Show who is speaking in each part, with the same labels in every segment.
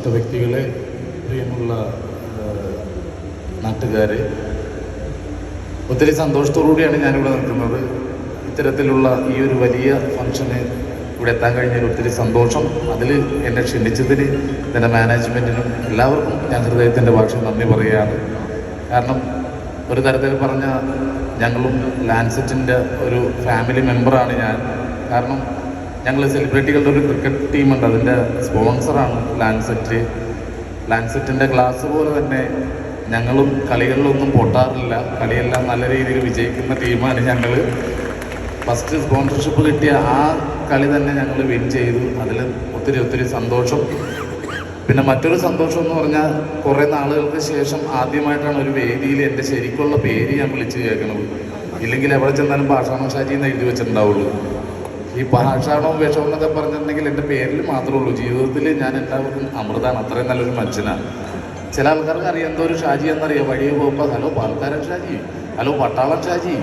Speaker 1: വിശിഷ്ട വ്യക്തികളെ, പ്രിയമുള്ള നാട്ടുകാരെ, ഒത്തിരി സന്തോഷത്തോടുകൂടിയാണ് ഞാനിവിടെ നിൽക്കുന്നത്. ഇത്തരത്തിലുള്ള ഈ ഒരു വലിയ ഫംഗ്ഷന് ഇവിടെ എത്താൻ കഴിഞ്ഞതിൽ ഒത്തിരി സന്തോഷം. അതിൽ എന്നെ ക്ഷണിച്ചതിന് എൻ്റെ മാനേജ്മെൻറ്റിനും എല്ലാവർക്കും ഞാൻ ഹൃദയത്തിൻ്റെ ഭാഷ നന്ദി പറയുകയാണ്. കാരണം ഒരു തരത്തിൽ പറഞ്ഞ ഞങ്ങളും ലാൻസെറ്റിൻ്റെ ഒരു ഫാമിലി മെമ്പറാണ് ഞാൻ. കാരണം ഞങ്ങൾ സെലിബ്രിറ്റികളുടെ ഒരു ക്രിക്കറ്റ് ടീമുണ്ട്, അതിൻ്റെ സ്പോൺസറാണ് ലാൻസെറ്റിൻ്റെ ഗ്ലാസ് പോലെ തന്നെ ഞങ്ങളും കളികളിലൊന്നും പൊട്ടാറില്ല. കളിയെല്ലാം നല്ല രീതിയിൽ വിജയിക്കുന്ന ടീമാണ് ഞങ്ങൾ. ഫസ്റ്റ് സ്പോൺസർഷിപ്പ് കിട്ടിയ ആ കളി തന്നെ ഞങ്ങൾ വിൻ ചെയ്തു. അതിൽ ഒത്തിരി സന്തോഷം. പിന്നെ മറ്റൊരു സന്തോഷം എന്ന് പറഞ്ഞാൽ കുറേ നാളുകൾക്ക് ശേഷം ആദ്യമായിട്ടാണ് ഒരു വേദിയിൽ എൻ്റെ ശരിക്കുള്ള പേര് ഞാൻ വിളിച്ച് കേൾക്കണത്. ഇല്ലെങ്കിൽ എവിടെ ചെന്നാലും പാഷാണോ ഷാജി എന്ന് എഴുതി വെച്ചിട്ടുണ്ടാവുള്ളൂ. ഈ പാഷാണോ വേഷമോ എന്നൊക്കെ പറഞ്ഞിട്ടുണ്ടെങ്കിൽ എൻ്റെ പേരിൽ മാത്രമേ ഉള്ളൂ. ജീവിതത്തിൽ ഞാൻ എല്ലാവർക്കും അമൃതാണ്. അത്രയും നല്ലൊരു മനുഷ്യനാണ്. ചില ആൾക്കാർക്ക് അറിയാം എന്തോ ഒരു ഷാജി എന്നറിയാം. വഴിയെ പോകുമ്പോൾ ഹലോ പാൽക്കാരൻ ഷാജി, ഹലോ പട്ടാളൻ ഷാജി.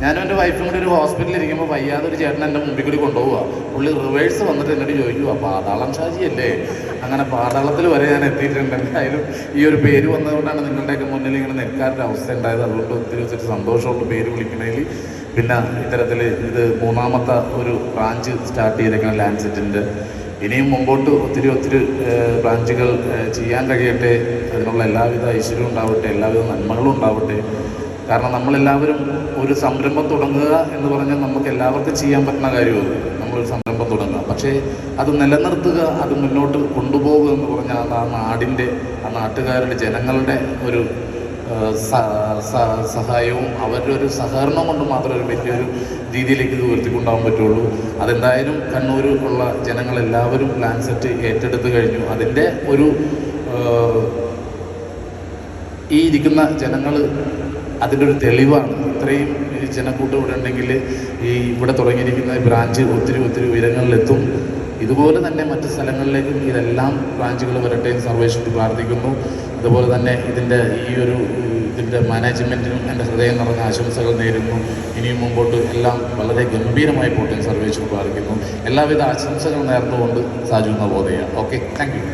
Speaker 1: ഞാനും എൻ്റെ വൈഫും കൂടി ഒരു ഹോസ്പിറ്റലിൽ ഇരിക്കുമ്പോൾ വയ്യാതെ ഒരു ചേട്ടൻ എൻ്റെ മുമ്പിൽ കൂടി കൊണ്ടുപോവുക. പുള്ളി റിവേഴ്സ് വന്നിട്ട് എന്നോട് ചോദിക്കുക, പാതാളം ഷാജി അല്ലേ? അങ്ങനെ പാതാളത്തിൽ വരെ ഞാൻ എത്തിയിട്ടുണ്ട്. എന്തായാലും ഈ ഒരു പേര് വന്നതുകൊണ്ടാണ് നിങ്ങളുടെയൊക്കെ മുന്നിൽ ഇങ്ങനെ നിൽക്കാനൊരു അവസ്ഥ ഉണ്ടായത്. അതുകൊണ്ട് ഒത്തിരി സന്തോഷമുള്ള പേര് വിളിക്കണതിൽ. പിന്നെ ഇത്തരത്തിൽ ഇത് 3ാമത്തെ ഒരു ബ്രാഞ്ച് സ്റ്റാർട്ട് ചെയ്തേക്കണം ലാൻസെറ്റിൻ്റെ. ഇനിയും മുമ്പോട്ട് ഒത്തിരി ബ്രാഞ്ചുകൾ ചെയ്യാൻ കഴിയട്ടെ. അതിനുള്ള എല്ലാവിധ ഐശ്വര്യവും ഉണ്ടാവട്ടെ, എല്ലാവിധ നന്മകളും ഉണ്ടാവട്ടെ. കാരണം നമ്മളെല്ലാവരും ഒരു സംരംഭം തുടങ്ങുക എന്ന് പറഞ്ഞാൽ നമുക്ക് എല്ലാവർക്കും ചെയ്യാൻ പറ്റുന്ന കാര്യമാണ്. നമ്മളൊരു സംരംഭം തുടങ്ങുക, പക്ഷേ അത് നിലനിർത്തുക, അത് മുന്നോട്ട് കൊണ്ടുപോകുക എന്ന് പറഞ്ഞാൽ ആ നാടിൻ്റെ, ആ നാട്ടുകാരുടെ, ജനങ്ങളുടെ ഒരു സഹായവും അവരുടെ ഒരു സഹകരണം കൊണ്ട് മാത്രമേ ഒരു വലിയൊരു രീതിയിലേക്ക് ഇത് ഉയർത്തിക്കൊണ്ടാകാൻ പറ്റുള്ളൂ. അതെന്തായാലും കണ്ണൂരുള്ള ജനങ്ങളെല്ലാവരും ലാൻസെറ്റ് ഏറ്റെടുത്ത് കഴിഞ്ഞു. അതിൻ്റെ ഒരു ഈ ഇരിക്കുന്ന ജനങ്ങൾ അതിൻ്റെ ഒരു തെളിവാണ്. ഇത്രയും ജനക്കൂട്ടം ഇവിടെ ഉണ്ടെങ്കിൽ ഈ ഇവിടെ തുടങ്ങിയിരിക്കുന്ന ബ്രാഞ്ച് ഒത്തിരി ഉയരങ്ങളിലെത്തും. ഇതുപോലെ തന്നെ മറ്റ് സ്ഥലങ്ങളിലേക്കും ഇതെല്ലാം ബ്രാഞ്ചുകൾ വരട്ടെ എന്ന് സർവേശ്വരത്തിൽ പ്രാർത്ഥിക്കുന്നു. അതുപോലെ തന്നെ ഇതിൻ്റെ മാനേജ്മെൻറ്റിനും എൻ്റെ ഹൃദയം നിറഞ്ഞ ആശംസകൾ നേരുന്നു. ഇനിയും മുമ്പോട്ട് എല്ലാം വളരെ ഗംഭീരമായി പോട്ടെ സർവേശ്വരൻ പ്രാർത്ഥിക്കുന്നു. എല്ലാവിധ ആശംസകൾ നേർന്നുകൊണ്ട് Saju Navodaya. Okay, thank you.